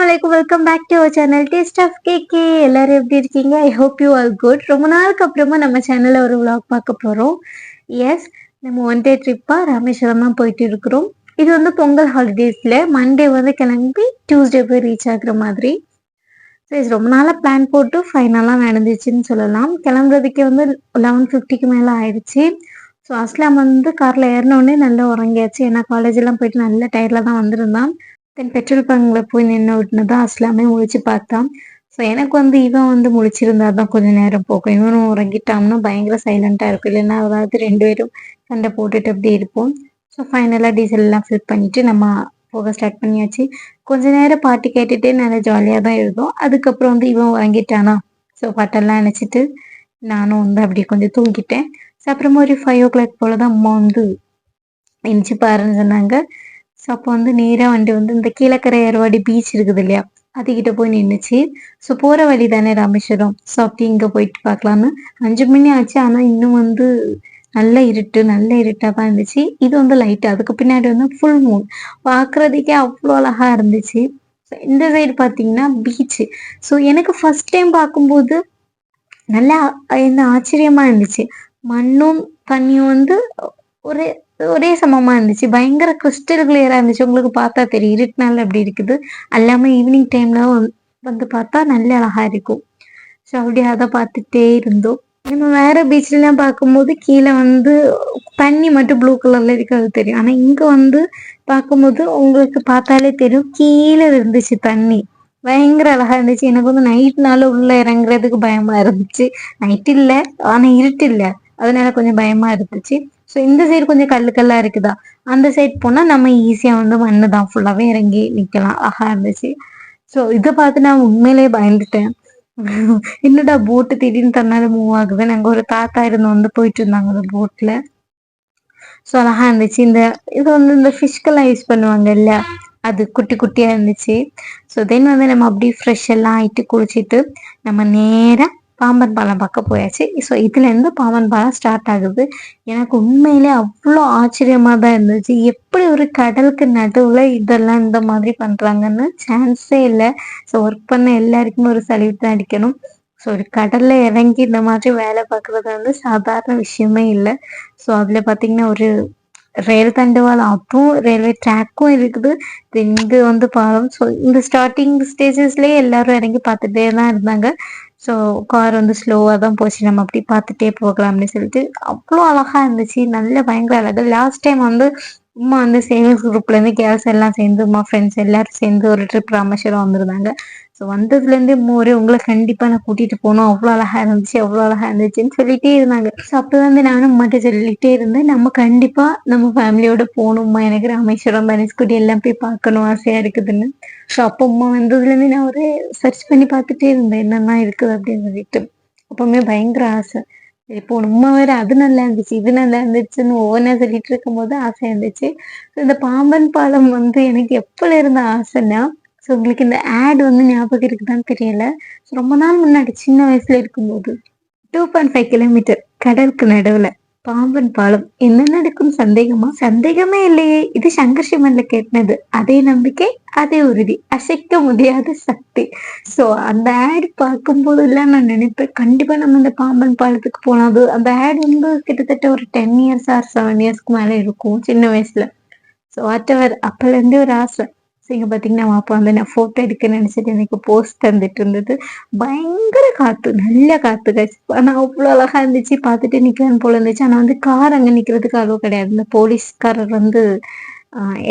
அஸ்ஸலாமு welcome back to our channel taste of KK. எல்லாரும் எப்படி இருக்கீங்க? I hope you are good. ரொம்ப நாளுக்கு அப்புறமா நம்ம சேனல்ல ஒரு vlog பார்க்க போறோம். எஸ், நம்ம ஒன் டே ட்ரிப்பா ராமேஸ்வரம் தான் போயிட்டு இருக்கிறோம். இது வந்து பொங்கல் ஹாலிடேஸ்ல மண்டே வந்து கிளம்பி டியூஸ்டே போய் ரீச் ஆகுற மாதிரி. சரி, ரொம்ப நாளாக பிளான் போட்டு ஃபைனலாக நடந்துச்சுன்னு சொல்லலாம். கிளம்புறதுக்கே வந்து 11:50க்கு மேலே ஆயிடுச்சு. ஸோ அஸ்லாம் வந்து காரில் ஏறினோடனே நல்லா உறங்கியாச்சு. ஏன்னா காலேஜெல்லாம் போயிட்டு நல்ல டயர்டில் தான் வந்திருந்தான். தென் பெட்ரோல் பங்கில் போய் நின்று விட்டுனதான் அஸ்லாமே முழிச்சு பார்த்தான். ஸோ எனக்கு வந்து இவன் வந்து முழிச்சிருந்தா தான் கொஞ்சம் நேரம் போகும். இவனும் உறங்கிட்டான்னா பயங்கர சைலண்ட்டாக இருக்கும். இல்லைன்னா அதாவது 2 பேரும் சண்டை போட்டுட்டு அப்படி இருப்போம். ஸோ ஃபைனலாக டீசல் எல்லாம் ஃபில் பண்ணிவிட்டு நம்ம போக ஸ்டார்ட் பண்ணியாச்சு. கொஞ்ச நேரம் பாட்டு கேட்டுட்டே நல்லா ஜாலியாக தான் இருந்தோம். அதுக்கப்புறம் வந்து இவன் வாங்கிட்டானா, ஸோ பாட்டெல்லாம் நினச்சிட்டு நானும் வந்து அப்படி கொஞ்சம் தூங்கிட்டேன். ஸோ அப்புறமா ஒரு 5 o'clock போல் தான் அம்மா வந்து எந்திச்சு பாருன்னு சொன்னாங்க. ஸோ அப்போ வந்து நேராக வண்டி வந்து இந்த கீழக்கரை ஏர்வாடி பீச் இருக்குது இல்லையா, அதுக்கிட்ட போய் நின்றுச்சு. ஸோ போகிற வழி தானே ராமேஸ்வரம். ஸோ அப்படி இங்கே போயிட்டு பார்க்கலான்னு 5 மணி ஆச்சு. ஆனால் இன்னும் வந்து நல்ல இருட்டாக தான் இருந்துச்சு. இது வந்து லைட்டு, அதுக்கு பின்னாடி வந்து ஃபுல் மூன். பார்க்குறதுக்கே அவ்வளோ அழகாக இருந்துச்சு. ஸோ இந்த சைடு பார்த்தீங்கன்னா பீச்சு. ஸோ எனக்கு ஃபர்ஸ்ட் டைம் பார்க்கும்போது நல்லா என்ன ஆச்சரியமாக இருந்துச்சு. மண்ணும் தண்ணியும் வந்து ஒரே ஒரே சமமாக இருந்துச்சு. பயங்கர கிறிஸ்டல் கிளியராக இருந்துச்சு. உங்களுக்கு பார்த்தா தெரியும் இருட்டுனால அப்படி இருக்குது. எல்லாமே ஈவினிங் டைமில் வந்து பார்த்தா நல்ல அழகாக இருக்கும். ஸோ அப்படியே அதை பார்த்துட்டே இருந்தோம். நம்ம வேற பீச்லாம் பார்க்கும்போது கீழே வந்து தண்ணி மட்டும் ப்ளூ கலர்ல இருக்கிறது தெரியும். ஆனால் இங்கே வந்து பார்க்கும்போது உங்களுக்கு பார்த்தாலே தெரியும் கீழே இருந்துச்சு தண்ணி. பயங்கர அழகா இருந்துச்சு. எனக்கு வந்து நைட்னால உள்ள இறங்குறதுக்கு பயமா இருந்துச்சு. நைட் இல்லை, ஆனால் இருட்டு இல்லை, அதனால கொஞ்சம் பயமா இருந்துச்சு. ஸோ இந்த சைடு கொஞ்சம் கல்லா இருக்குதா, அந்த சைடு போனால் நம்ம ஈஸியாக வந்து மண்ணு தான் ஃபுல்லாகவே இறங்கி நிற்கலாம். அழகா இருந்துச்சு. ஸோ இதை பார்த்து நான் உண்மையிலேயே பயந்துட்டேன். என்னடா போட்டு திடீர்னு தன்னால மூவ் ஆகுது. நாங்கள் ஒரு தாத்தா இருந்து வந்து போயிட்டு இருந்தாங்க அந்த போட்ல. ஸோ அழகா இருந்துச்சு. இது வந்து இந்த ஃபிஷ்கெல்லாம் யூஸ் பண்ணுவாங்க இல்ல, அது குட்டி குட்டியா இருந்துச்சு. ஸோ தென் வந்து நம்ம அப்படியே ஃப்ரெஷ் எல்லாம் ஆயிட்டு குளிச்சுட்டு நம்ம நேராக பாம்பன் பாலம் பார்க்க போயாச்சு. ஸோ இதுலேருந்து பாம்பன் பாலம் ஸ்டார்ட் ஆகுது. எனக்கு உண்மையிலே அவ்வளோ ஆச்சரியமாக தான் இருந்துச்சு. எப்படி ஒரு கடலுக்கு நடுவில் இதெல்லாம் இந்த மாதிரி பண்ணுறாங்கன்னு சான்ஸே இல்லை. ஸோ ஒர்க் பண்ண எல்லாருக்குமே ஒரு சல்யூட் தான் அடிக்கணும். ஸோ ஒரு கடல்ல இறங்கி இந்த மாதிரி வேலை பார்க்குறது வந்து சாதாரண விஷயமே இல்லை. ஸோ அதில் பார்த்தீங்கன்னா ஒரு ரயில் தண்டவாளம், அப்பவும் ரயில்வே ட்ராக்கும் இருக்குது. இங்கே வந்து பாலம். ஸோ இந்த ஸ்டார்டிங் ஸ்டேஜஸ்லேயே எல்லாரும் இறங்கி பார்த்துட்டே தான் இருந்தாங்க. ஸோ கார் வந்து ஸ்லோவாக தான் போச்சு. நம்ம அப்படி பார்த்துட்டே போகலாம் அப்படின்னு சொல்லிட்டு அவ்வளோ அழகாக இருந்துச்சு. நல்ல பயங்கர அழகு. லாஸ்ட் டைம் வந்து உமா வந்து சேவிங்ஸ் குரூப்லேருந்து கேர்ள்ஸ் எல்லாம் சேர்ந்து உமா ஃப்ரெண்ட்ஸ் எல்லாரும் சேர்ந்து ஒரு ட்ரிப் ராமேஸ்வரம் வந்திருந்தாங்க. ஸோ வந்ததுலேருந்தே மோரே உங்களை கண்டிப்பாக நான் கூட்டிகிட்டு போகணும், அவ்வளோ அழகாக இருந்துச்சு அவ்வளோ அழகாக இருந்துச்சுன்னு சொல்லிகிட்டே இருந்தாங்க. ஸோ அப்போ வந்து நானும் உமாட்ட சொல்லிகிட்டே இருந்தேன், நம்ம கண்டிப்பாக நம்ம ஃபேமிலியோட போகணும்மா, எனக்கு ராமேஸ்வரம் தனுஷ்கோடி எல்லாம் போய் பார்க்கணும் ஆசையாக இருக்குதுன்னு. ஸோ அப்போ உமா வந்ததுலேருந்து நான் ஒரு சர்ச் பண்ணி பார்த்துட்டே இருந்தேன் என்னென்ன இருக்குது அப்படின்னு சொல்லிட்டு. அப்போவுமே பயங்கர ஆசை. இப்போ உண்மை வேற அது நல்லா இருந்துச்சு இது நல்லா இருந்துச்சுன்னு ஒவ்வொன்றா சொல்லிட்டு இருக்கும் போது ஆசையாக இருந்துச்சு. ஸோ இந்த பாம்பன் பாலம் வந்து எனக்கு எப்போல இருந்த ஆசைன்னா, ஸோ உங்களுக்கு இந்த ஆட் வந்து ஞாபகம் இருக்குதான்னு தெரியல. ரொம்ப நாள் முன்னாடி சின்ன வயசுல இருக்கும்போது 2.5 கிலோமீட்டர் கடலுக்கு நடுவில் பாம்பன் பாலம் என்ன நடக்கும் சந்தேகமே இல்லையே. இது சங்கர் சிவன்ல கேட்டது. அதே நம்பிக்கை, அதே உறுதி, அசைக்க முடியாத சக்தி. ஸோ அந்த ஆட் பார்க்கும்போது எல்லாம் நான் நினைப்பேன் கண்டிப்பா நம்ம இந்த பாம்பன் பாலத்துக்கு போனோம். அது அந்த ஆட் வந்து கிட்டத்தட்ட ஒரு 10 years ஆர் 7 yearsக்கு மேலே இருக்கும் சின்ன வயசுல. ஸோ வாட்டவர் அப்போலேருந்தே ஒரு ஆசை. ஸோ இங்கே பார்த்தீங்கன்னா அப்போ வந்து நான் ஃபோட்டோ எடுக்க நினச்சிட்டு எனக்கு போஸ்ட் தந்துட்டு இருந்தது. பயங்கர காற்று, நல்ல காற்று காய்ச்சி. ஆனால் அவ்வளோ அழகாக இருந்துச்சு. பார்த்துட்டு நிற்கலான்னு போல இருந்துச்சு. ஆனால் வந்து கார் அங்கே நிற்கிறதுக்கு அளவு கிடையாது. இந்த போலீஸ்காரர் வந்து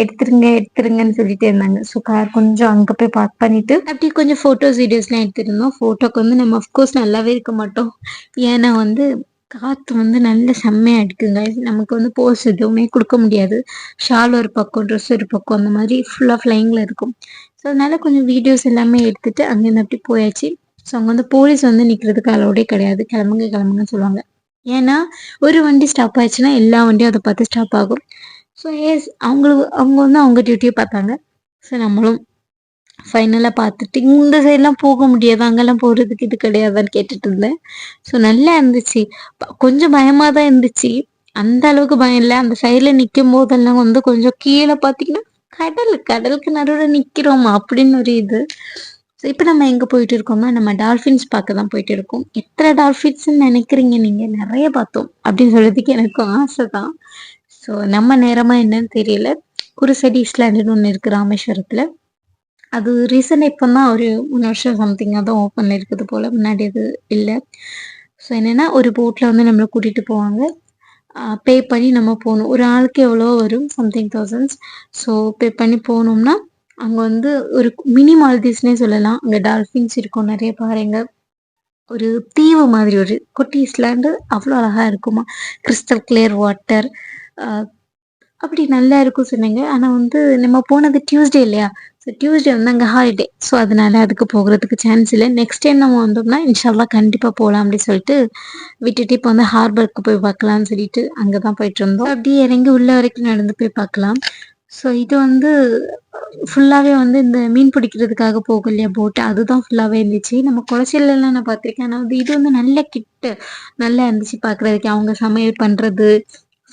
எடுத்துருங்கன்னு சொல்லிட்டு இருந்தாங்க. ஸோ கார் கொஞ்சம் அங்கே போய் பார்க் பண்ணிட்டு அப்படியே கொஞ்சம் ஃபோட்டோஸ் வீடியோஸ்லாம் எடுத்துருந்தோம். ஃபோட்டோக்கு வந்து நம்ம அஃப்கோர்ஸ் நல்லாவே இருக்க மாட்டோம். ஏன்னா வந்து காற்று வந்து நல்ல செம்மையாக அடிக்குங்க. நமக்கு வந்து போஸ் எதுவுமே கொடுக்க முடியாது. ஷால் ஒரு பக்கம், ட்ரெஸ் ஒரு பக்கம், அந்த மாதிரி ஃபுல்லாக ஃப்ளைங்கில் இருக்கும். ஸோ அதனால கொஞ்சம் வீடியோஸ் எல்லாமே எடுத்துட்டு அங்கேருந்து அப்படி போயாச்சு. ஸோ அங்கே வந்து போலீஸ் வந்து நிற்கிறதுக்கு அலோடே கிடையாது. கிளம்புங்கன்னு சொல்லுவாங்க. ஏன்னா ஒரு வண்டி ஸ்டாப் ஆயிடுச்சுன்னா எல்லா வண்டியும் அதை பார்த்து ஸ்டாப் ஆகும். ஸோ அவங்க வந்து அவங்க டியூட்டியை பார்த்தாங்க. ஸோ நம்மளும் ஃபைனலாக பார்த்துட்டு இந்த சைட்லாம் போக முடியாது, அங்கெல்லாம் போகிறதுக்கு இது கிடையாதான்னு கேட்டுட்டு இருந்தேன். ஸோ நல்லா இருந்துச்சு. கொஞ்சம் பயமாக தான் இருந்துச்சு. அந்த அளவுக்கு பயம் இல்லை. அந்த சைடில் நிற்கும் போதெல்லாம் வந்து கொஞ்சம் கீழே பார்த்தீங்கன்னா கடலுக்கு நடுவுல நிக்கிறோமா அப்படின்னு ஒரு இது. ஸோ இப்ப நம்ம எங்க போயிட்டு இருக்கோம்னா, நம்ம டால்ஃபின்ஸ் பார்க்க தான் போயிட்டு இருக்கோம். எத்தன டால்ஃபின்ஸ்ன்னு நெனைக்கிறீங்க நீங்க? நெறைய பார்த்தோம். அப்படின்னு சொல்றதுக்கு எனக்கும் ஆசை தான். ஸோ நம்ம நேரமா என்னன்னு தெரியல. குருசடி ஐஸ்லேண்டுன்னு ஒண்ணு இருக்கு ராமேஸ்வரத்துல. அது ரீசென்ட்டா இப்ப தான் ஒரு 3 வருஷம் சம்திங்கா தான் ஓப்பன்ல இருக்குது போல. முன்னாடி அது இல்ல. ஸோ என்னன்னா, ஒரு போட்ல வந்து நம்மள கூட்டிட்டு போவாங்க. பே பண்ணி நம்ம போணும். ஒரு ஆளுக்கு எவ்வளவோ வரும். Something thousands. ஸோ பே பண்ணி போனோம்னா, அங்க வந்து ஒரு மினி மால்தீவ்ஸ்ன்னே சொல்லலாம். அங்க டால்ஃபின்ஸ் இருக்கும். நெறைய பாறைங்க. ஒரு தீவு மாதிரி ஒரு குட்டி ஐஸ்லேண்டு. அவ்ளோ அழகா இருக்குமாம். Crystal clear water. அ அப்படி நல்லா இருக்கும் சொன்னாங்க. ஆனா வந்து நம்ம போனது டியூஸ்டே இல்லையா? ஸோ டியூஸ்டே வந்து அங்க ஹாலிடே. ஸோ அதனால அதுக்கு போகறதுக்கு சான்ஸ் இல்ல. நெக்ஸ்ட் டைம் நம்ம வந்தோம்னா, இன்ஷா அல்லாஹ் கண்டிப்பா போலாம் அப்படின்னு சொல்லிட்டு விட்டுட்டு, இப்ப வந்து ஹார்பருக்கு போய் பார்க்கலாம்னு சொல்லிட்டு அங்க தான் போயிட்டுருந்தோம். அப்படியே இறங்கி உள்ள வரைக்கும் நடந்து போய் பார்க்கலாம். ஸோ இது வந்து ஃபுல்லாவே வந்து இந்த மீன் பிடிக்கிறதுக்காக போகும் இல்லையா போட், அதுதான் ஃபுல்லாவே இருந்துச்சு. நம்ம குளச்சல்ல நான் பார்த்துருக்கேன். ஆனா வந்து இது வந்து நல்ல கிட்ட நல்லா இருந்துச்சு பார்க்குறதுக்கு. அவங்க சமையல் பண்றது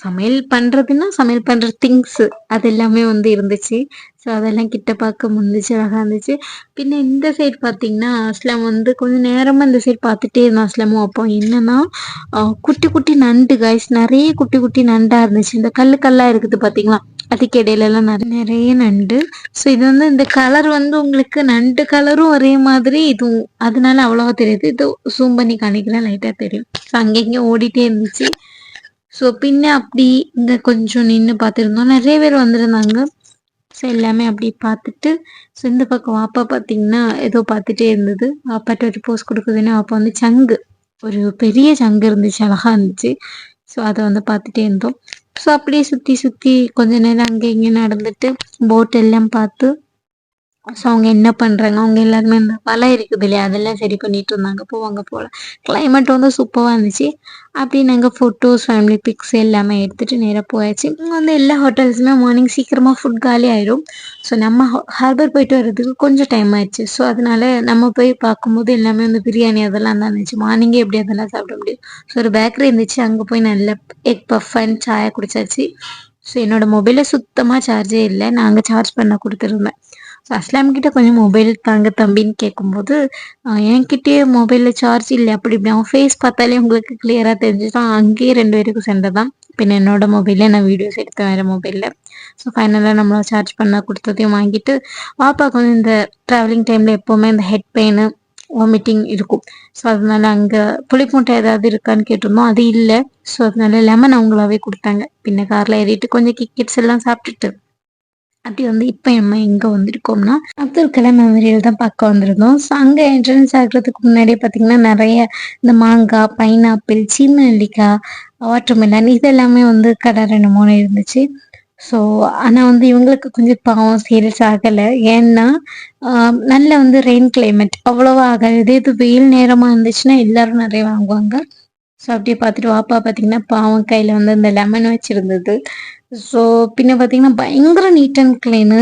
சமையல் பண்ற திங்ஸ் அது எல்லாமே வந்து இருந்துச்சு. ஸோ அதெல்லாம் கிட்ட பார்க்க முடிஞ்சுச்சு. அழகா இருந்துச்சு. பின்ன இந்த சைடு பார்த்தீங்கன்னா, அஸ்லாம் வந்து கொஞ்ச நேரமா இந்த சைடு பார்த்துட்டே இருந்தான் அஸ்லாமும். அப்போ என்னன்னா, குட்டி குட்டி நண்டு காய்ஸ், நெறைய குட்டி குட்டி நண்டா இருந்துச்சு. இந்த கல்லு கல்லா இருக்குது பார்த்தீங்களா? அதுக்கு இடையிலலாம் நெறைய நண்டு. ஸோ இது வந்து இந்த கலர் வந்து உங்களுக்கு நண்டு கலரும் ஒரே மாதிரி இதுவும் அதனால அவ்வளவா தெரியுது. இது ஜூம் பண்ணி காணிக்கிறேன் லைட்டா தெரியும். ஸோ அங்க இங்க ஓடிட்டே இருந்துச்சு. ஸோ பின்ன அப்படி இங்க கொஞ்சம் நின்னு பார்த்துருந்தோம். நெறைய பேர் வந்திருந்தாங்க. ஸோ எல்லாமே அப்படி பார்த்துட்டு, ஸோ இந்த பக்கம் வாப்பா பார்த்தீங்கன்னா, ஏதோ பார்த்துட்டே இருந்தது. வாப்பாட்ட ஒரு போஸ் குடுக்குதுன்னு வாப்பா வந்து சங்கு, ஒரு பெரிய சங்கு இருந்துச்சு. அழகா இருந்துச்சு. ஸோ அத வந்து பார்த்துட்டே இருந்தோம். ஸோ அப்படியே சுத்தி சுத்தி கொஞ்ச நேரம் அங்க இங்க நடந்துட்டு, போட் எல்லாம் பார்த்து ஸோ அவங்க என்ன பண்றாங்க? அவங்க எல்லாருமே அந்த வலை இருக்குது இல்லையா? அதெல்லாம் சரி பண்ணிட்டு இருந்தாங்க. போவாங்க போல. கிளைமேட் வந்து சூப்பரா இருந்துச்சு. அப்படியே நாங்க ஃபோட்டோஸ், ஃபேமிலி பிக்ஸ் எல்லாமே எடுத்துட்டு நேரா போயாச்சு. இங்க வந்து எல்லா ஹோட்டல்ஸுமே மார்னிங் சீக்கிரமா ஃபுட் காலி ஆயிரும். ஸோ நம்ம ஹார்பர் போயிட்டு வர்றதுக்கு கொஞ்சம் டைம் ஆயிடுச்சு. ஸோ அதனால நம்ம போய் பார்க்கும்போது எல்லாமே வந்து பிரியாணி அதெல்லாம் தான் இருந்துச்சு. மார்னிங்கே எப்படி அதெல்லாம் சாப்பிட முடியும்? ஸோ ஒரு பேக்கரி இருந்துச்சு. அங்க போய் நல்ல எக் பஃப் அண்ட் சாயா குடிச்சாச்சு. ஸோ என்னோட மொபைல்ல சுத்தமா சார்ஜே இல்ல. நான் அங்க சார்ஜ் பண்ண குடுத்துருந்தேன். ஸோ அஸ்லாம் கிட்ட கொஞ்சம் மொபைல் தாங்க தம்பின்னு கேட்கும்போது, என்கிட்டயே மொபைல்ல சார்ஜ் இல்ல. அப்படி இப்படி அவன் ஃபேஸ் பார்த்தாலே உங்களுக்கு கிளியரா தெரிஞ்சுரும். அங்கேயே 2 பேருக்கும் சண்டை தான். பின்ன என்னோட மொபைல்ல நான் வீடியோஸ் எடுத்தேன் வேற மொபைல்ல. ஸோ ஃபைனலா நம்மள சார்ஜ் பண்ண குடுத்ததையும் வாங்கிட்டு, பாப்பாக்கு வந்து இந்த ட்ராவலிங் டைம்ல எப்பவுமே இந்த ஹெட் பெயினு, வாமிட்டிங் இருக்கும். ஸோ அதனால அங்க புளிப்பு முட்டை ஏதாவது இருக்கான்னு கேட்டிருந்தோம். அது இல்ல. ஸோ அதனால லெமன் அவங்களாவே குடுத்தாங்க. பின்ன கார்ல ஏறிட்டு கொஞ்சம் கிட்ஸ் எல்லாம் சாப்பிட்டுட்டு அப்படி வந்து இப்ப நம்ம எங்க வந்திருக்கோம்னா, அப்துல் கலாம் மெமோரியல் தான் பார்க்க வந்திருந்தோம். ஸோ அங்க என்ட்ரன்ஸ் ஆகுறதுக்கு முன்னாடியே பார்த்தீங்கன்னா, நெறைய இந்த மாங்காய், பைனாப்பிள், சீம நெல்லிக்காய், வாட்டர்மெலன் இது எல்லாமே வந்து கடை 2, 3 இருந்துச்சு. ஸோ ஆனா வந்து இவங்களுக்கு கொஞ்சம் பாவம் சேல்ஸ் ஆகல. ஏன்னா, அ நல்ல வந்து ரெயின் கிளைமேட் அவ்வளவா ஆகாது. இதே இது வெயில் நேரமா இருந்துச்சுன்னா எல்லாரும் நெறைய வாங்குவாங்க. ஸோ அப்படியே பார்த்துட்டு வாப்பா பார்த்தீங்கன்னா, பாவம் கையில வந்து இந்த லெமன் வச்சிருந்தது. ஸோ பின்ன பார்த்தீங்கன்னா, பயங்கர நீட் அண்ட் கிளீனு.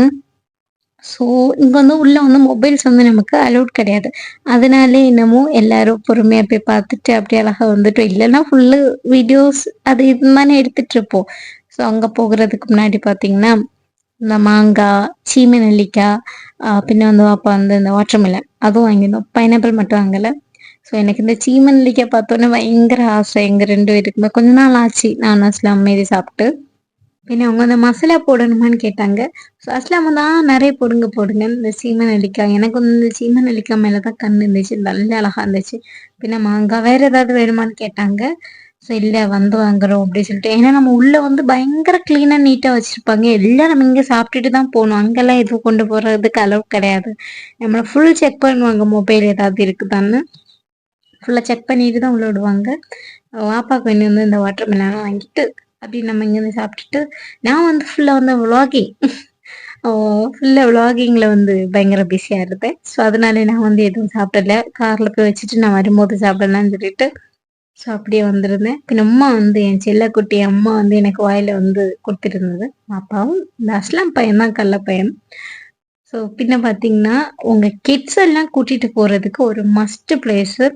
ஸோ இங்க வந்து உள்ள வந்து மொபைல்ஸ் வந்து நமக்கு அலவுட் கிடையாது. அதனாலே என்னமோ எல்லாரும் பொறுமையா போய் பார்த்துட்டு அப்படியே அழகா வந்துட்டோம். இல்லன்னா ஃபுல்லு வீடியோஸ் அது இது தானே எடுத்துட்டுருப்போம். ஸோ அங்க போகுறதுக்கு முன்னாடி பார்த்தீங்கன்னா, இந்த மாங்காய், சீமை நெல்லிக்காய், பின்ன வந்து வாப்பா வந்து இந்த வாட்டர்மெலன் அதுவும் வாங்கியிருந்தோம். பைனாப்பிள் மட்டும் வாங்கல. ஸோ எனக்கு இந்த சீமை நெல்லிக்காய் பார்த்தோன்னே பயங்கர ஆசை. எங்க 2 பேருக்குமே. கொஞ்ச நாள் ஆச்சு நான் அஸ்லாம் மீறி சாப்ட்டு. பின்ன அவங்க அந்த மசாலா போடணுமான்னு கேட்டாங்க. ஸோ அஸ்லாம் தான் நெறைய போடுங்க போடுங்க. இந்த சீமை நெல்லிக்காய் எனக்கு வந்து இந்த சீமை நெல்லிக்காய் மேல தான் கண்ணு இருந்துச்சு. நல்ல அழகா இருந்துச்சு. பின்ன மாங்காய் வேற ஏதாவது வேணுமான்னு கேட்டாங்க. ஸோ இல்ல வந்து வாங்குறோம் அப்படின்னு சொல்லிட்டு. ஏன்னா நம்ம உள்ள வந்து பயங்கர கிளீனா நீட்டா வச்சிருப்பாங்க. எல்லாம் நம்ம இங்க சாப்பிட்டுட்டு தான் போணும். அங்கெல்லாம் எதுவும் கொண்டு போறதுக்கு அளவு கிடையாது. நம்மள ஃபுல் செக் பண்ணுவாங்க மொபைல் ஏதாவது இருக்குதான்னு. ஃபுல்லா செக் பண்ணிட்டு தான் உள்ள விடுவாங்க. வாப்பாக்கு வேண்டி வந்து இந்த வாட்டர் மெலன் வாங்கிட்டு, அப்படி நம்ம இங்கேருந்து சாப்பிட்டுட்டு, நான் வந்து ஃபுல்லா வந்து விளாகிங் ஃபுல்லா விளாகிங்ல வந்து பயங்கர பிஸியா இருந்தேன். ஸோ அதனால நான் வந்து எதுவும் சாப்பிடல. கார்ல போய் வச்சுட்டு நான் வரும்போது சாப்பிடலாம்னு சொல்லிட்டு, ஸோ அப்படியே வந்திருந்தேன். பின்ன அம்மா வந்து என் செல்லக்குட்டி அம்மா வந்து எனக்கு வாயில வந்து குடுத்துட்டு பாப்பாவும் இந்த அஸ்லாம் பையன் தான் கள்ள பையன். ஸோ பின்ன பார்த்தீங்கன்னா, உங்க கிட்ஸ் எல்லாம் கூட்டிட்டு போறதுக்கு ஒரு மஸ்ட் பிளேஸு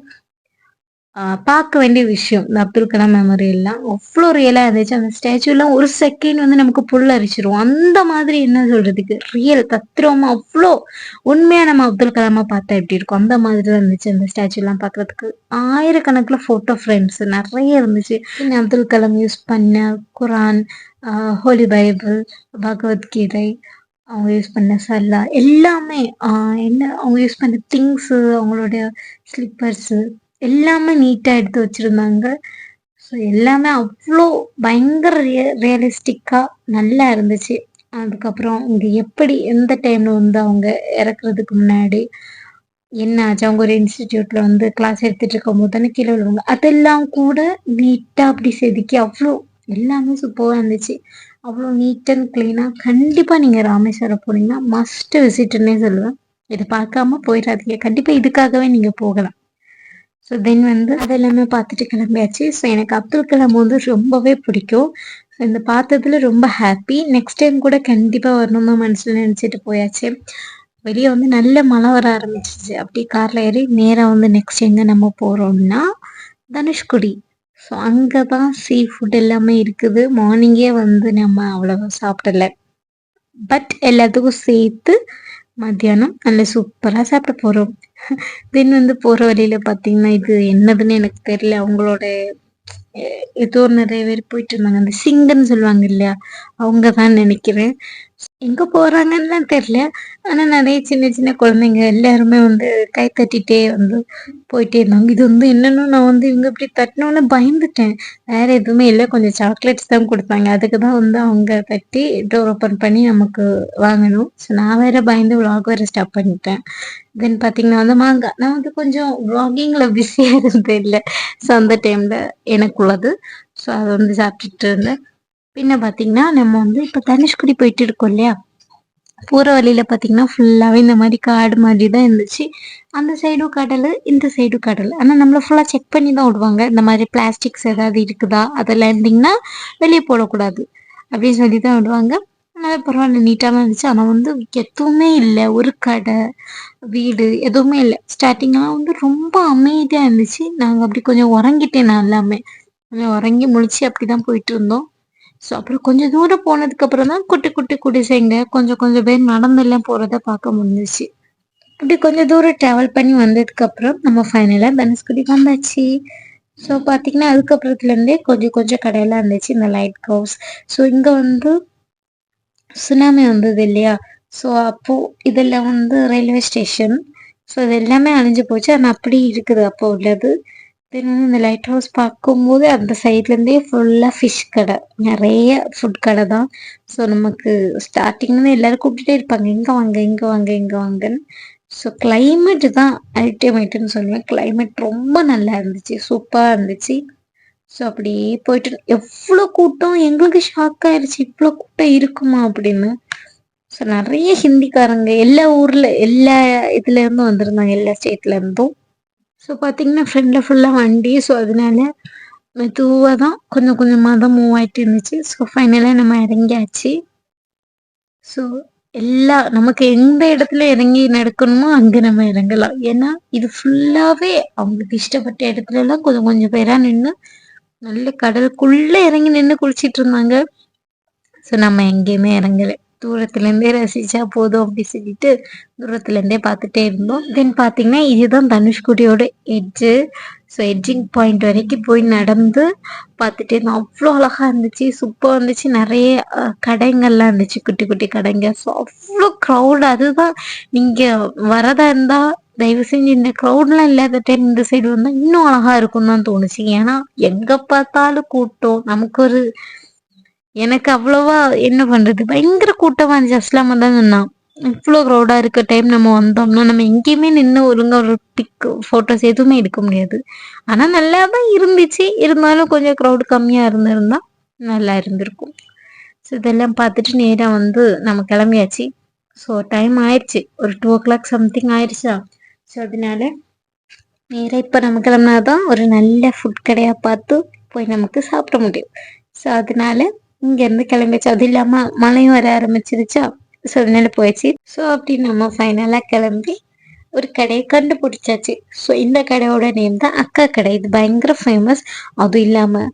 பார்க்க வேண்டிய விஷயம். இந்த அப்துல் கலாம் மெமோரியல்லாம் அவ்ளோ ரியலா இருந்துச்சு. அந்த ஸ்டாச்சுலாம் ஒரு செகண்ட் வந்து நமக்கு புல்லரிச்சிரும். அந்த மாதிரி என்ன சொல்றதுக்கு, ரியல் தத்ரூவமா அவ்ளோ உண்மையா நம்ம அப்துல் கலாம பார்த்தா எப்படி இருக்கும், அந்த மாதிரி தான் இருந்துச்சு அந்த ஸ்டாச்சுலாம் பார்க்கறதுக்கு. ஆயிரக்கணக்குல ஃபோட்டோ ஃப்ரேம்ஸ் நெறைய இருந்துச்சு. பின்ன அப்துல் கலாம் யூஸ் பண்ண குரான், ஹோலி பைபிள், பகவத்கீதை, அவங்க யூஸ் பண்ண சல்லா எல்லாமே என்ன அவங்க யூஸ் பண்ண திங்ஸு, அவங்களுடைய ஸ்லிப்பர்ஸு எல்லாமே நீட்டா எடுத்து வச்சிருந்தாங்க. ஸோ எல்லாமே அவ்ளோ பயங்கர ரியலிஸ்டிக்கா நல்லா இருந்துச்சு. அதுக்கப்புறம் இங்க எப்படி எந்த டைம்ல வந்து அவங்க இறக்குறதுக்கு முன்னாடி என்ன ஆச்சு, அவங்க ஒரு இன்ஸ்டிடியூட்ல வந்து கிளாஸ் எடுத்துட்டு இருக்கும்போது தானே கீழ விழுவாங்க. அதெல்லாம் கூட நீட்டா அப்படி செதுக்கி அவ்ளோ எல்லாமே சூப்பரா இருந்துச்சு. அவ்ளோ நீட் அண்ட் கிளீனா. கண்டிப்பா நீங்க ராமேஸ்வரம் போனீங்கன்னா மஸ்ட் விசிட்ன்னே சொல்லுவேன். இத பார்க்காம போயிறாதீங்க. கண்டிப்பா இதுக்காகவே நீங்க போகலாம். ஸோ தென் வந்து அதெல்லாமே பார்த்துட்டு கிளம்பியாச்சு. ஸோ எனக்கு அப்துல் கலாம் வந்து ரொம்பவே பிடிக்கும். ஸோ இந்த பார்த்ததுல ரொம்ப ஹாப்பி. நெக்ஸ்ட் டைம் கூட கண்டிப்பா வரணும்னு மனசுல நினைச்சிட்டு போயாச்சு. வெளிய வந்து நல்ல மழை வர ஆரம்பிச்சுச்சு. அப்படியே கார்ல ஏறி நேரா வந்து நெக்ஸ்ட் எங்க நம்ம போறோம்னா தனுஷ்கோடி. ஸோ அங்க தான் சீ ஃபுட் எல்லாமே இருக்குது. மார்னிங்கே வந்து நம்ம அவ்வளவா சாப்பிடல. பட் எல்லாத்துக்கும் சேர்த்து மத்தியானம் நல்ல சூப்பரா சாப்பிட போறோம். தென் வந்து போற வழியில பார்த்தீங்கன்னா, இது என்னதுன்னு எனக்கு தெரியல. அவங்களோட ஏதோ நெறைய பேர் போயிட்டு இருந்தாங்க. அந்த சிங்கர்ன்னு சொல்லுவாங்க இல்லையா? அவங்க தான் நெனைக்கிறேன். எங்க போறாங்கன்னுலாம் தெரியல. ஆனா நெறைய சின்ன சின்ன குழந்தைங்க எல்லாருமே வந்து கை தட்டிட்டே வந்து போயிட்டே இருந்தாங்க. இது வந்து என்னன்னா நான் வந்து இவங்க இப்படி தட்டினோனே பயந்துட்டேன். வேற எதுவுமே இல்ல. கொஞ்சம் சாக்லேட்ஸ் தான் குடுத்தாங்க. அதுக்கு தான் வந்து அவங்க தட்டி டோர் ஓப்பன் பண்ணி நமக்கு வாங்கணும். ஸோ நான் வேற பயந்து விளாக் வேற ஸ்டாப் பண்ணிட்டேன். தென் பார்த்தீங்கன்னா வந்து மாங்கா. நான் வந்து கொஞ்சம் விளாகிங்ல பிஸியா இருந்தேன் இல்ல. ஸோ அந்த டைம்ல எனக்குள்ளது. ஸோ அத வந்து சாப்பிட்டுட்டு இருந்தேன். பின்ன பார்த்தீங்கன்னா, நம்ம வந்து இப்ப தனுஷ்கோடி போயிட்டு இருக்கோம் இல்லையா? போற வழியில பார்த்தீங்கன்னா, ஃபுல்லாவே இந்த மாரி காடு மாதிரி தான் இருந்துச்சு. அந்த சைடும் கடலு, இந்த சைடும் கடலு. ஆனா நம்மள ஃபுல்லா செக் பண்ணி தான் விடுவாங்க. இந்த மாரி பிளாஸ்டிக்ஸ் ஏதாவது இருக்குதா? அதெல்லாம் இருந்தீங்கன்னா, வெளிய போடக்கூடாது. அப்படின்னு சொல்லி தான் விடுவாங்க. அதனால பரவாயில்ல நீட்டா தான் இருந்துச்சு. ஆனா வந்து எதுவுமே இல்ல. ஒரு கடை, வீடு எதுவுமே இல்ல. ஸ்டார்ட்டிங்லாம் வந்து ரொம்ப அமைதியா இருந்துச்சு. நாங்க அப்படி கொஞ்சம் உறங்கிட்டேன் நான் எல்லாமே. கொஞ்சம் உறங்கி முழிச்சு அப்படிதான் போயிட்டு இருந்தோம். ஸோ அப்புறம் கொஞ்சம் தூரம் போனதுக்கு அப்புறம் தான் குட்டி குட்டி குடிசைங்க கொஞ்சம் கொஞ்சம் பேர் நடந்தெல்லாம் போறத பார்க்க முடிஞ்சுச்சு. அப்படி கொஞ்சம் தூரம் டிராவல் பண்ணி வந்ததுக்கு அப்புறம் நம்ம ஃபைனலா தனுஷ்கோடி வந்தாச்சு. ஸோ பார்த்தீங்கன்னா, அதுக்கப்புறத்துல இருந்தே கொஞ்சம் கொஞ்சம் கடையெல்லாம் இருந்துச்சு. இந்த லைட் ஹவுஸ். ஸோ இங்க வந்து சுனாமி வந்தது இல்லையா? ஸோ அப்போ இதெல்லாம் வந்து ரயில்வே ஸ்டேஷன். ஸோ இது எல்லாமே அழிஞ்சு போச்சு. ஆனா அப்படி இருக்குது அப்போ உள்ளது. தென் வந்து இந்த லைட் ஹவுஸ் பார்க்கும்போது அந்த சைட்லேருந்தே ஃபுல்லாக ஃபிஷ் கடை, நிறைய ஃபுட் கடை தான். ஸோ நமக்கு ஸ்டார்டிங்லேருந்து எல்லாரும் கூப்பிட்டுட்டே இருப்பாங்க, இங்கே வாங்க இங்கே வாங்க இங்கே வாங்கன்னு. ஸோ கிளைமேட் தான் அல்டிமேட்டுன்னு சொல்லுவேன். கிளைமேட் ரொம்ப நல்லா இருந்துச்சு, சூப்பராக இருந்துச்சு. ஸோ அப்படியே போயிட்டு எவ்வளோ கூட்டம், எங்களுக்கு ஷாக் ஆயிடுச்சு, இவ்வளோ கூட்டம் இருக்குமா அப்படின்னு. ஸோ நிறைய ஹிந்திக்காரங்க எல்லா ஊர்ல எல்லா இதுல இருந்தும் வந்திருந்தாங்க, எல்லா ஸ்டேட்ல இருந்தும். ஸோ பார்த்தீங்கன்னா, ஃப்ரண்ட்ல ஃபுல்லா வண்டி. ஸோ அதனால மெதுவா தான் கொஞ்சம் கொஞ்சமா தான் மூவ் ஆயிட்டு இருந்துச்சு. ஸோ ஃபைனலா நம்ம இறங்கியாச்சு. ஸோ நமக்கு எந்த இடத்துல இறங்கி நடக்கணுமோ அங்க நம்ம இறங்கலாம். ஏன்னா இது ஃபுல்லாவே அவங்களுக்கு இஷ்டப்பட்ட இடத்துல எல்லாம் கொஞ்சம் கொஞ்சம் பேரா நின்னு நல்ல கடலுக்குள்ள இறங்கி நின்னு குளிச்சிட்டு இருந்தாங்க. ஸோ நம்ம எங்கேயுமே இறங்கல. தூரத்துல இருந்தே ரசிச்சா போதும் அப்படி சொல்லிட்டு தூரத்துல இருந்தே பார்த்துட்டே இருந்தோம். தென் பார்த்தீங்கன்னா, இதுதான் தனுஷ்கோடியோட எட்ஜு. ஸோ எட்ஜிங் பாயிண்ட் வரைக்கும் போய் நடந்து பார்த்துட்டே இருந்தோம். அவ்வளோ அழகா இருந்துச்சு, சூப்பரா இருந்துச்சு. நிறைய கடைங்கள்லாம் இருந்துச்சு, குட்டி குட்டி கடைங்க. ஸோ அவ்வளோ க்ரௌட். அதுதான் நீங்க வரதா இருந்தா தயவு செஞ்சு இந்த க்ரௌட்லாம் இல்லாத டைம் இந்த சைடு வந்தா இன்னும் அழகா இருக்கும்னு தான் தோணுச்சு. ஏன்னா எங்க பார்த்தாலும் கூட்டம். எனக்கு அவ்வளவா என்ன பண்றது, பயங்கர கூட்டமா இருந்துச்சு. அஸ்லாம தான் சொன்னான், இவ்வளோ க்ரௌடா இருக்க டைம் நம்ம வந்தோம்னா நம்ம எங்கேயுமே நின்று ஒழுங்கா ஒரு பிக் போட்டோஸ் எதுவுமே எடுக்க முடியாது. ஆனா நல்லா தான் இருந்துச்சு. இருந்தாலும் கொஞ்சம் க்ரௌட் கம்மியா இருந்திருந்தா நல்லா இருந்திருக்கும். ஸோ இதெல்லாம் பார்த்துட்டு நேரா வந்து நம்ம கிளம்பியாச்சு. ஸோ டைம் ஆயிடுச்சு, ஒரு 2 o'clock சம்திங் ஆயிடுச்சா. ஸோ அதனால நேரா இப்போ நம்ம கிளம்புனாதான் ஒரு நல்ல ஃபுட் கடையா பார்த்து போய் நமக்கு சாப்பிட முடியும். ஸோ அதனால இங்கேருந்து கிளம்பியாச்சு. அது இல்லாமல் மழையும் வர ஆரம்பிச்சிருச்சா. ஸோ அதனால போயிடுச்சு. ஸோ அப்படி நம்ம ஃபைனலாக கிளம்பி ஒரு கடையை கண்டுபிடிச்சாச்சு. ஸோ இந்த கடையோட நேம் தான் அக்கா கடை. இது பயங்கர ஃபேமஸ். அதுவும் இல்லாம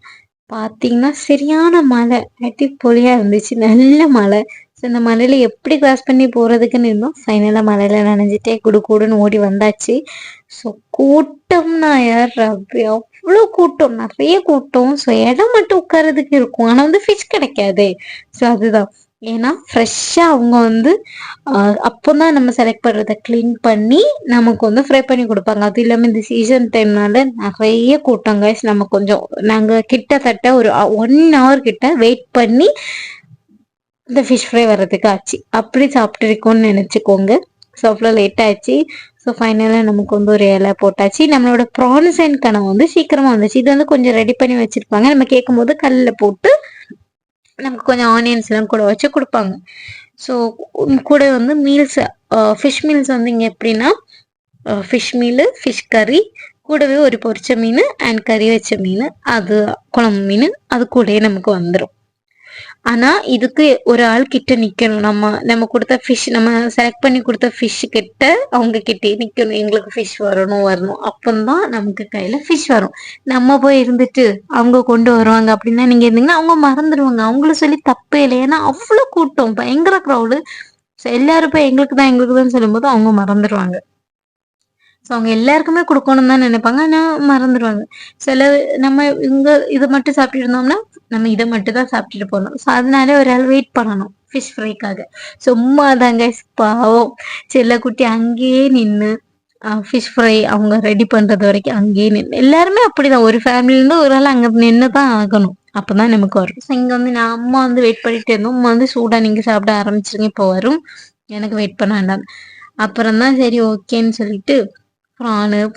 பாத்தீங்கன்னா சரியான மழை, அடிப்பொலியா இருந்துச்சு, நல்ல மழை. ஸோ இந்த மலையில எப்படி கிராஸ் பண்ணி போறதுக்குன்னு இருந்தோம். ஃபைனலா மலையில நனைஞ்சிட்டே குடு கூடுன்னு ஓடி வந்தாச்சு. ஸோ கூட்டம்னா யார் ரப்பி, அவ்வளோ கூட்டம், நிறைய கூட்டம். ஸோ இடம் மட்டும் உட்கார்றதுக்கு இருக்கும், ஆனா வந்து ஃபிஷ் கிடைக்காதே. ஸோ அதுதான். ஏன்னா ஃப்ரெஷ்ஷா அவங்க வந்து அப்போதான் நம்ம செலக்ட் பண்றத கிளீன் பண்ணி நமக்கு வந்து ஃப்ரை பண்ணி கொடுப்பாங்க. அது இல்லாம இந்த சீசன் டைம்னால நிறைய கூட்டம் கைஸ். நம்ம கொஞ்சம் நாங்க கிட்டத்தட்ட ஒரு 1 hour கிட்ட வெயிட் பண்ணி இந்த ஃபிஷ் ஃப்ரை வர்றதுக்கு ஆச்சு. அப்படி சாப்பிட்டுருக்கோம்னு நினைச்சுக்கோங்க. ஸோ அவ்வளோ லேட் ஆச்சு. ஸோ ஃபைனலாக நமக்கு வந்து ஒரு இலை போட்டாச்சு. நம்மளோட ப்ரான்ஸ் அண்ட் கனவு வந்து சீக்கிரமா வந்துச்சு. இது வந்து கொஞ்சம் ரெடி பண்ணி வச்சிருப்பாங்க. நம்ம கேட்கும் போது கல்லில் போட்டு நமக்கு கொஞ்சம் ஆனியன்ஸ் எல்லாம் கூட வச்சு கொடுப்பாங்க. ஸோ கூட வந்து மீல்ஸ், ஃபிஷ் மீல்ஸ் வந்து இங்கே எப்படின்னா ஃபிஷ் மீல், ஃபிஷ் கறி, கூடவே ஒரு பொரிச்ச மீன் அண்ட் கறி வச்ச மீன், அது குழம்பு மீன், அது கூடயே நமக்கு வந்துடும். ஆனா இதுக்கு ஒரு ஆள் கிட்ட நிக்கணும். நம்ம கொடுத்த ஃபிஷ், நம்ம செலக்ட் பண்ணி கொடுத்த ஃபிஷ் கிட்ட, அவங்க கிட்டே நிக்கணும். எங்களுக்கு ஃபிஷ் வரணும். அப்பந்தான் நமக்கு கையில ஃபிஷ் வரும். நம்ம போய் இருந்துட்டு அவங்க கொண்டு வருவாங்க அப்படின்னா நீங்க இருந்தீங்கன்னா அவங்க மறந்துடுவாங்க. அவங்கள சொல்லி தப்பே இல்லை. ஏன்னா அவ்வளவு கூட்டம், பயங்கர க்ரௌடு. எல்லாரும் போய் எங்களுக்கு தான் சொல்லும்போது அவங்க மறந்துடுவாங்க. ஸோ அவங்க எல்லாருக்குமே கொடுக்கணும் தான் நினைப்பாங்க, ஆனால் மறந்துடுவாங்க. சில நம்ம இங்கே இதை மட்டும் சாப்பிட்டு இருந்தோம்னா நம்ம இதை மட்டும் தான் சாப்பிட்டுட்டு போகணும். ஸோ அதனால ஒரு ஆள் வெயிட் பண்ணணும் ஃபிஷ் ஃப்ரைக்காக. சும்மா தாங்க பாவம் செல்லக்குட்டி அங்கேயே நின்று ஃபிஷ் ஃப்ரை அவங்க ரெடி பண்ணுறது வரைக்கும் அங்கேயே நின்று, எல்லாருமே அப்படிதான். ஒரு ஃபேமிலியிலேருந்து ஒரு ஆள் அங்கே நின்று தான் ஆகணும், அப்போதான் நமக்கு வரும். ஸோ இங்கே வந்து நான் அம்மா வந்து வெயிட் பண்ணிட்டு இருந்தோம். அம்மா வந்து சூடாக நீங்கள் சாப்பிட ஆரம்பிச்சிருங்க, இப்போ வரும், எனக்கு வெயிட் பண்ண வேண்டாம். அப்புறம் தான் சரி ஓகேன்னு சொல்லிட்டு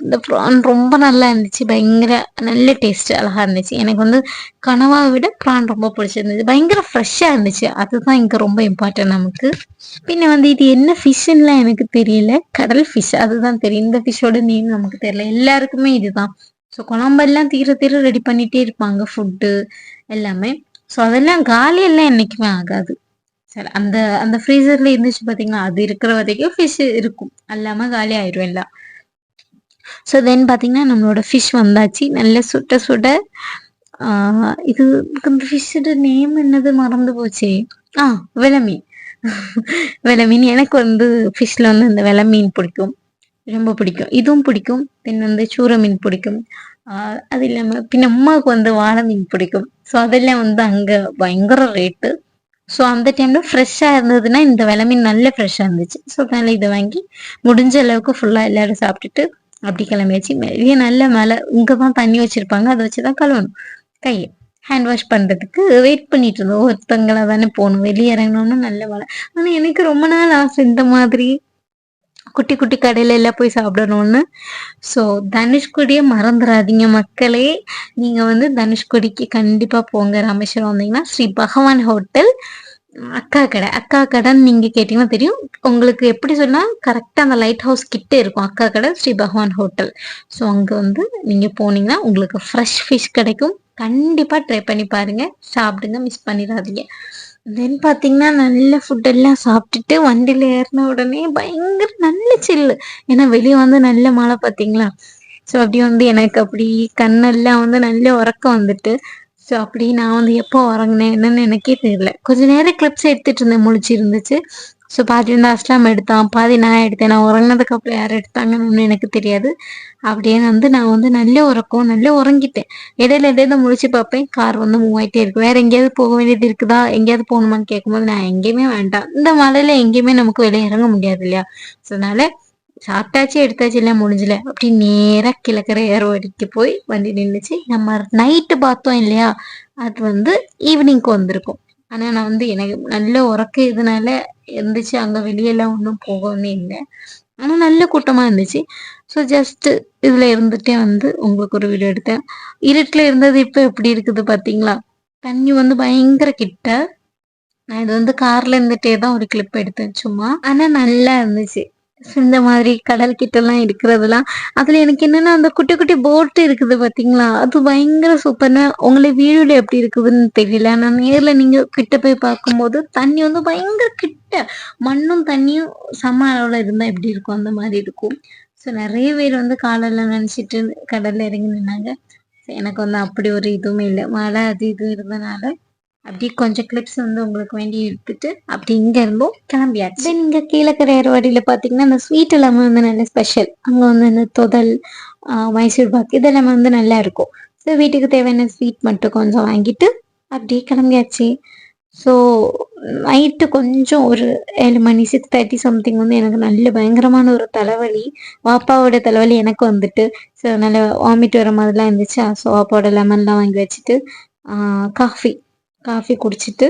இந்த ப்ரான் ரொம்ப நல்லா இருந்துச்சு. பயங்கர நல்ல டேஸ்ட், அழகா இருந்துச்சு. எனக்கு வந்து கனவாவை விட ப்ரான் ரொம்ப பிடிச்சிருந்துச்சு. பயங்கர ஃப்ரெஷ்ஷா இருந்துச்சு. அதுதான் இங்க ரொம்ப இம்பார்ட்டன்ட் நமக்கு. பின்ன வந்து இது என்ன ஃபிஷ்லாம் எனக்கு தெரியல, கடல் ஃபிஷ் அதுதான் தெரியும். இந்த ஃபிஷ்ஷோட நேம் நமக்கு தெரியல. எல்லாருக்குமே இதுதான். ஸோ குழம்பெல்லாம் தீர ரெடி பண்ணிட்டே இருப்பாங்க, ஃபுட்டு எல்லாமே. ஸோ அதெல்லாம் காலியெல்லாம் என்னைக்குமே ஆகாது. சரி, அந்த அந்த ஃப்ரீசர்ல இருந்துச்சு பாத்தீங்கன்னா, அது இருக்கிற வரைக்கும் ஃபிஷ் இருக்கும், அல்லாம காலி ஆயிரும் எல்லாம். ஸோ தென் பார்த்தீங்கன்னா நம்மளோட ஃபிஷ் வந்தாச்சு. நல்ல சுட இது இந்த ஃபிஷ்ஷோட நேம் என்னது மறந்து போச்சு. வெலமீன். வெலமீன். எனக்கு வந்து ஃபிஷ்ல வந்து இந்த வெலமீன் பிடிக்கும், ரொம்ப பிடிக்கும். இதுவும் பிடிக்கும். தென் வந்து சூர மீன் பிடிக்கும். அது இல்லாமல் பின்ன அம்மாவுக்கு வந்து வாழை மீன் பிடிக்கும். ஸோ அதெல்லாம் வந்து அங்கே பயங்கர ரேட்டு. ஸோ அந்த டைம்ல ஃப்ரெஷ்ஷாக இருந்ததுன்னா இந்த வெலமீன் நல்ல ஃப்ரெஷ்ஷாக இருந்துச்சு. ஸோ அதனால இதை வாங்கி முடிஞ்ச அளவுக்கு ஃபுல்லாக எல்லாரும் சாப்பிட்டுட்டு அப்படி கிளம்பியாச்சு. வெளியே நல்ல மேலே இங்கே தான் தண்ணி வச்சிருப்பாங்க, அதை வச்சுதான் கழுவணும். கையை ஹேண்ட் வாஷ் பண்றதுக்கு வெயிட் பண்ணிட்டு இருந்தோம். ஒருத்தங்களா தானே போகணும். வெளியே இறங்கணும்னு நல்ல மழை. ஆனா எனக்கு ரொம்ப நாள் ஆசை இந்த மாதிரி குட்டி குட்டி கடையில எல்லாம் போய் சாப்பிடணும்னு. ஸோ தனுஷ்கோடியை மறந்துடாதீங்க மக்களே. நீங்க வந்து தனுஷ்கோடிக்கு கண்டிப்பா போங்க. ராமேஸ்வரம் வந்தீங்கன்னா ஸ்ரீ பகவான் ஹோட்டல் அக்கா கடைன்னு நீங்க கேட்டீங்கன்னா தெரியும். உங்களுக்கு எப்படி சொன்னா கரெக்டா அந்த லைட் ஹவுஸ் கிட்ட இருக்கும் அக்கா கடை, ஸ்ரீ பகவான் ஹோட்டல். ஸோ அங்க வந்து நீங்க போனீங்கன்னா உங்களுக்கு ஃப்ரெஷ் ஃபிஷ் கிடைக்கும். கண்டிப்பா ட்ரை பண்ணி பாருங்க, சாப்பிடுங்க, மிஸ் பண்ணிடாதீங்க. தென் பாத்தீங்கன்னா நல்ல ஃபுட் எல்லாம் சாப்பிட்டுட்டு வண்டியில ஏறின உடனே பயங்கர நல்ல சில்லு. ஏன்னா வெளியே வந்து நல்ல மழை பாத்தீங்களா. ஸோ அப்படி வந்து எனக்கு அப்படி கண்ணெல்லாம் வந்து நல்ல உறக்கம் வந்துட்டு. ஸோ அப்படி நான் வந்து எப்போ உறங்கினேன் என்னன்னு எனக்கே தெரியல. கொஞ்ச நேரம் கிளிப்ஸ் எடுத்துட்டு இருந்தேன், முழிச்சு இருந்துச்சு. ஸோ பாதி வந்து அஸ்லாம் எடுத்தான், பாதி நான் எடுத்தேன். நான் உறங்கினதுக்கு அப்புறம் யார் எடுத்தாங்கன்னு எனக்கு தெரியாது. அப்படியே வந்து நான் வந்து நல்ல உறக்கம், நல்லா உறங்கிட்டேன். இடையில முழிச்சு பார்ப்பேன், கார் வந்து மூவ் ஆகிட்டே இருக்கு. வேற எங்கேயாவது போக வேண்டியது இருக்குதா, எங்கேயாவது போகணுமான்னு கேட்கும்போது நான் எங்கேயுமே வேண்டாம், இந்த மலையில எங்கேயுமே நமக்கு வெளியே இறங்க முடியாது இல்லையா. ஸோ அதனால சாப்பிட்டாச்சு எடுத்தாச்சு எல்லாம் முடிஞ்சல. அப்படி நேரா கிழக்கரை ஏர்வாடிக்கு போய் வண்டி நின்றுச்சு. நம்ம நைட்டு பார்த்தோம் இல்லையா, அது வந்து ஈவினிங்க்கு வந்திருக்கும். ஆனா நான் வந்து எனக்கு நல்ல உறக்க இதனால இருந்துச்சு, அங்க வெளியெல்லாம் ஒன்றும் போகவே இல்லை. ஆனா நல்ல கூட்டமா இருந்துச்சு. ஸோ ஜஸ்ட் இதுல இருந்துட்டே வந்து உங்களுக்கு ஒரு வீடியோ எடுத்தேன். இருட்டுல இருந்தது இப்ப எப்படி இருக்குது பாத்தீங்களா. தண்ணி வந்து பயங்கர கிட்ட. நான் இது வந்து கார்ல இருந்துட்டே தான் ஒரு கிளிப் எடுத்தேன் சும்மா. ஆனா நல்லா இருந்துச்சு. இந்த மாதிரி கடல் கிட்டலாம் இருக்கிறதெல்லாம். அதுல எனக்கு என்னன்னா, அந்த குட்டி குட்டி போட் இருக்குது பார்த்தீங்களா? அது பயங்கர சூப்பர்ங்க. உங்களுக்கு வீடியோல எப்படி இருக்குதுன்னு தெரியல. ஆனா நேர்ல நீங்க கிட்ட போய் பார்க்கும்போது, தண்ணி வந்து பயங்கர கிட்ட. மண்ணும் தண்ணியும் சம அளவுல இருந்தா எப்படி இருக்கும்? அந்த மாரி இருக்கும். ஸோ நெறைய பேர் வந்து காலெல்லாம் நனச்சிட்டு கடல்ல இறங்கி நின்னாங்க. எனக்கு வந்து அப்படி ஒரு இதுவுமே இல்ல. மழை அது இது இருந்தனால அப்படி கொஞ்சம் கிளிப்ஸ் வந்து உங்களுக்கு வேண்டி எடுத்துட்டு அப்படி இங்க இருந்தும் கிளம்பியாச்சு. தென் இங்க கீழக்கரை ஏர்வாடியில பாத்தீங்கன்னா அந்த ஸ்வீட் எல்லாமே வந்து நல்ல ஸ்பெஷல். அங்க வந்து இந்த தொதல், மைசூர் பாக் இதெல்லாமே வந்து நல்லா இருக்கும். ஸோ வீட்டுக்கு தேவையான ஸ்வீட் மட்டும் கொஞ்சம் வாங்கிட்டு அப்படியே கிளம்பியாச்சு. ஸோ நைட்டு கொஞ்சம் ஒரு 7 மணி 6:30 சம்திங் வந்து எனக்கு நல்ல பயங்கரமான ஒரு தலைவலி. வாப்பாவோட தலைவலி எனக்கு வந்துட்டு. ஸோ நல்ல வாமிட் வர மாதிரிலாம் இருந்துச்சா. ஸோ வாப்பாவோட லெமன்லாம் வாங்கி வச்சுட்டு காஃபி காஃபி குடிச்சிட்டு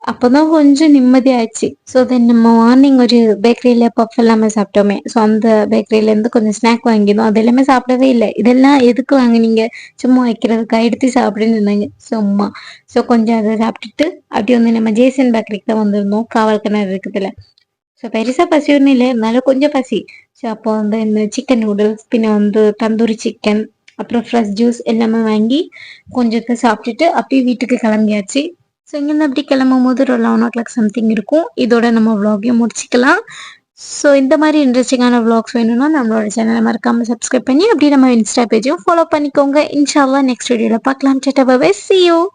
அப்பதான் கொஞ்சம் நிம்மதியாச்சு. ஸோ தென் நம்ம மார்னிங் ஒரு பேக்கரியில பஃப் எல்லாமே சாப்பிட்டோமே. ஸோ அந்த பேக்கரியில இருந்து கொஞ்சம் ஸ்நாக் வாங்கியிருந்தோம். அது எல்லாமே சாப்பிடவே இல்லை. இதெல்லாம் எதுக்கு வாங்குனீங்க? சும்மா வைக்கிறதுக்கா? எடுத்து சாப்பிடுன்னு சொன்னாங்க. சும்மா. ஸோ கொஞ்சம் அதை சாப்பிட்டுட்டு அப்படியே வந்து நம்ம ஜேசன் பேக்கரிக்கு தான் வந்திருந்தோம். காவல் கிணறு இருக்குதுல. ஸோ பெருசா பசி ஒன்றும் இல்லை. இருந்தாலும் கொஞ்சம் பசி. ஸோ அப்போ வந்து இந்த சிக்கன் நூடுல்ஸ், பின்ன வந்து தந்தூரி சிக்கன், அப்புறம் ஃப்ரெஷ் ஜூஸ் எல்லாமே வாங்கி கொஞ்சத்தை சாப்பிட்டுட்டு அப்படியே வீட்டுக்கு கிளம்பியாச்சு. ஸோ இங்கேருந்து அப்படி கிளம்பும்போது ஒரு 11 o'clock சம்திங் இருக்கும். இதோட நம்ம vlog-ஐயும் முடிச்சுக்கலாம். ஸோ இந்த மாதிரி இன்ட்ரெஸ்டிங்கான vlogs வேணும்னா நம்மளோட சேனலை மறக்காம சப்ஸ்கிரைப் பண்ணி அப்படியே நம்ம இன்ஸ்டா பேஜையும் ஃபாலோ பண்ணிக்கோங்க. இன்ஷால்லா நெக்ஸ்ட் வீடியோல பார்க்கலாம். Tata bye bye. See you.